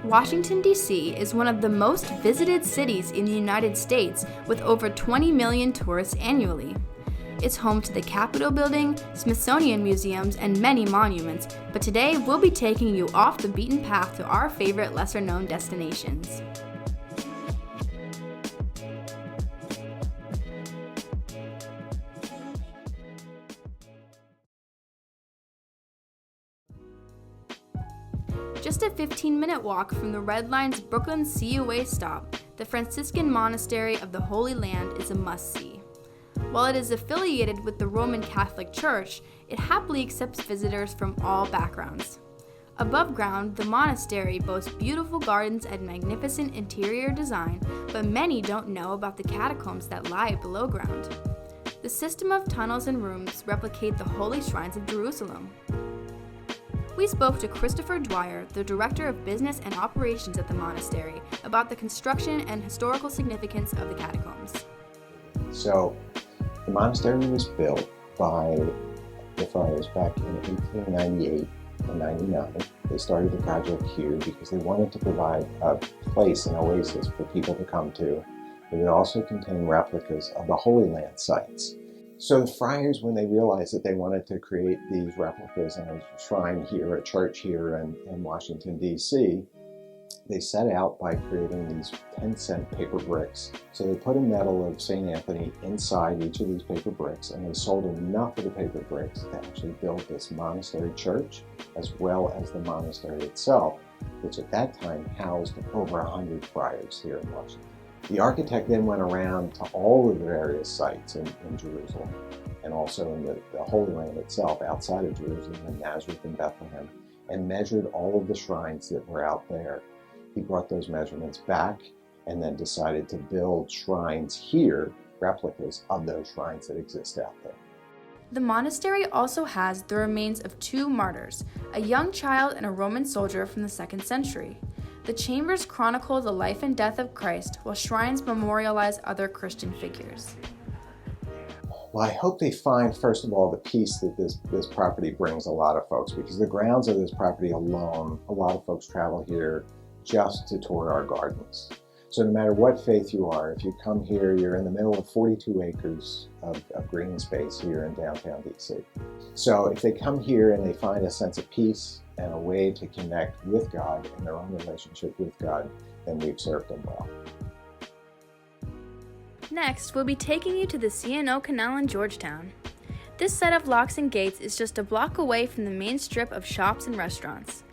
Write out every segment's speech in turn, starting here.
Washington, D.C. is one of the most visited cities in the United States with over 20 million tourists annually. It's home to the Capitol Building, Smithsonian museums, and many monuments, but today we'll be taking you off the beaten path to our favorite lesser-known destinations. Just a 15-minute walk from the Red Line's Brooklyn CUA stop, the Franciscan Monastery of the Holy Land is a must-see. While it is affiliated with the Roman Catholic Church, it happily accepts visitors from all backgrounds. Above ground, the monastery boasts beautiful gardens and magnificent interior design, but many don't know about the catacombs that lie below ground. The system of tunnels and rooms replicate the holy shrines of Jerusalem. We spoke to Christopher Dwyer, the Director of Business and Operations at the monastery, about the construction and historical significance of the catacombs. So, the monastery was built by the friars back in 1898 and 99. They started the Project Q because they wanted to provide a place, an oasis for people to come to. It would also contain replicas of the Holy Land sites. So the friars, when they realized that they wanted to create these replicas and a shrine here, a church here in Washington, D.C., they set out by creating these 10-cent paper bricks. So they put a medal of St. Anthony inside each of these paper bricks, and they sold enough of the paper bricks to actually build this monastery church, as well as the monastery itself, which at that time housed over 100 friars here in Washington. The architect then went around to all of the various sites in Jerusalem, and also in the Holy Land itself, outside of Jerusalem, in Nazareth and Bethlehem, and measured all of the shrines that were out there. He brought those measurements back and then decided to build shrines here, replicas of those shrines that exist out there. The monastery also has the remains of two martyrs, a young child and a Roman soldier from the 2nd century. The chambers chronicle the life and death of Christ, while shrines memorialize other Christian figures. Well, I hope they find, first of all, the peace that this property brings a lot of folks, because the grounds of this property alone, a lot of folks travel here just to tour our gardens. So no matter what faith you are, if you come here, you're in the middle of 42 acres of green space here in downtown DC. So if they come here and they find a sense of peace and a way to connect with God in their own relationship with God, then we've served them well. Next, we'll be taking you to the CNO Canal in Georgetown. This set of locks and gates is just a block away from the main strip of shops and restaurants.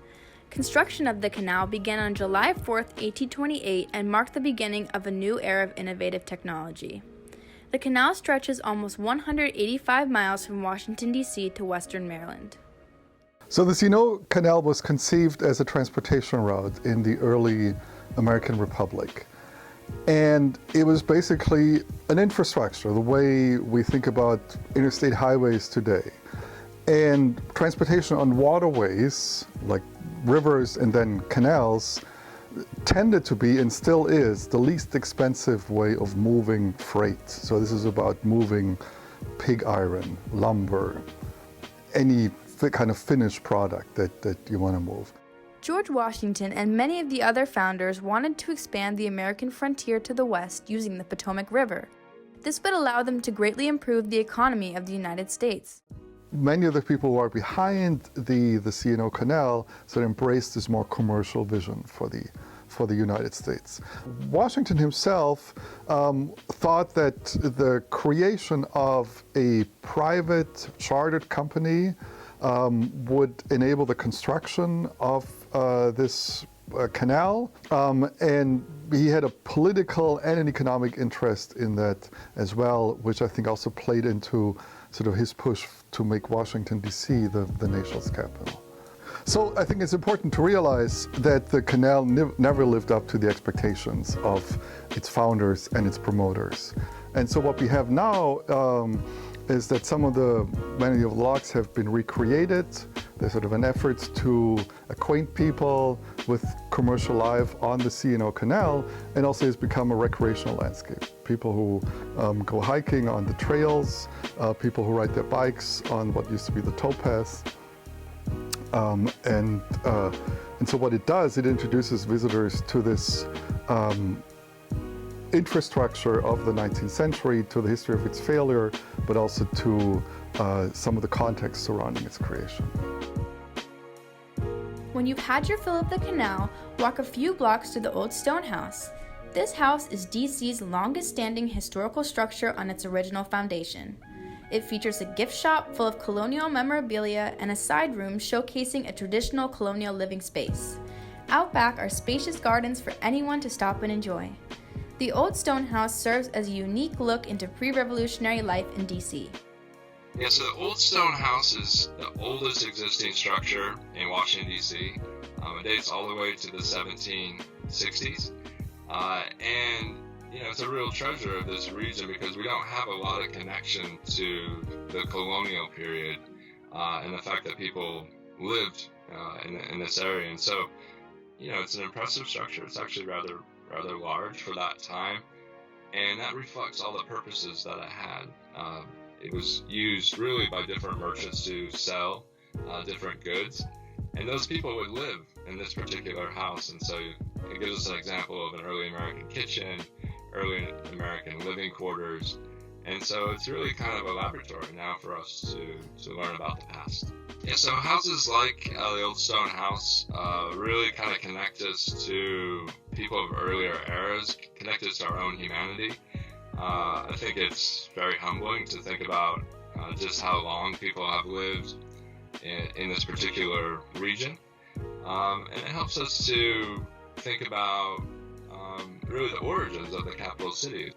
Construction of the canal began on July 4, 1828, and marked the beginning of a new era of innovative technology. The canal stretches almost 185 miles from Washington, D.C. to western Maryland. So the CNO Canal was conceived as a transportation route in the early American Republic. And it was basically an infrastructure, the way we think about interstate highways today. And transportation on waterways, like rivers and then canals, tended to be and still is the least expensive way of moving freight. So this is about moving pig iron, lumber, any kind of finished product that you want to move. George Washington and many of the other founders wanted to expand the American frontier to the west using the Potomac River. This would allow them to greatly improve the economy of the United States. Many of the people who are behind the CNO Canal sort of embraced this more commercial vision for the United States. Washington himself thought that the creation of a private chartered company would enable the construction of this canal, and he had a political and an economic interest in that as well, which I think also played into sort of his push to make Washington, D.C. the nation's capital. So I think it's important to realize that the canal never lived up to the expectations of its founders and its promoters. And so what we have now is that many of the locks have been recreated. There's sort of an effort to acquaint people with commercial life on the CNO Canal, and also it's become a recreational landscape. People who go hiking on the trails, people who ride their bikes on what used to be the towpath, and And so what it does, it introduces visitors to this infrastructure of the 19th century, to the history of its failure, but also to some of the context surrounding its creation. When you've had your fill of the canal, walk a few blocks to the Old Stone House. This house is DC's longest-standing historical structure on its original foundation. It features a gift shop full of colonial memorabilia and a side room showcasing a traditional colonial living space. Out back are spacious gardens for anyone to stop and enjoy. The Old Stone House serves as a unique look into pre-revolutionary life in DC. Yeah, so the Old Stone House is the oldest existing structure in Washington, D.C. It dates all the way to the 1760s. And, it's a real treasure of this region because we don't have a lot of connection to the colonial period and the fact that people lived in this area. And so, it's an impressive structure. It's actually rather large for that time. And that reflects all the purposes that it had. It was used really by different merchants to sell different goods, and those people would live in this particular house. And so it gives us an example of an early American kitchen, early American living quarters, and so it's really kind of a laboratory now for us to learn about the past. Yeah, so houses like the Old Stone House really kind of connect us to people of earlier eras, connect us to our own humanity. I think it's very humbling to think about just how long people have lived in this particular region. And it helps us to think about really the origins of the capital city.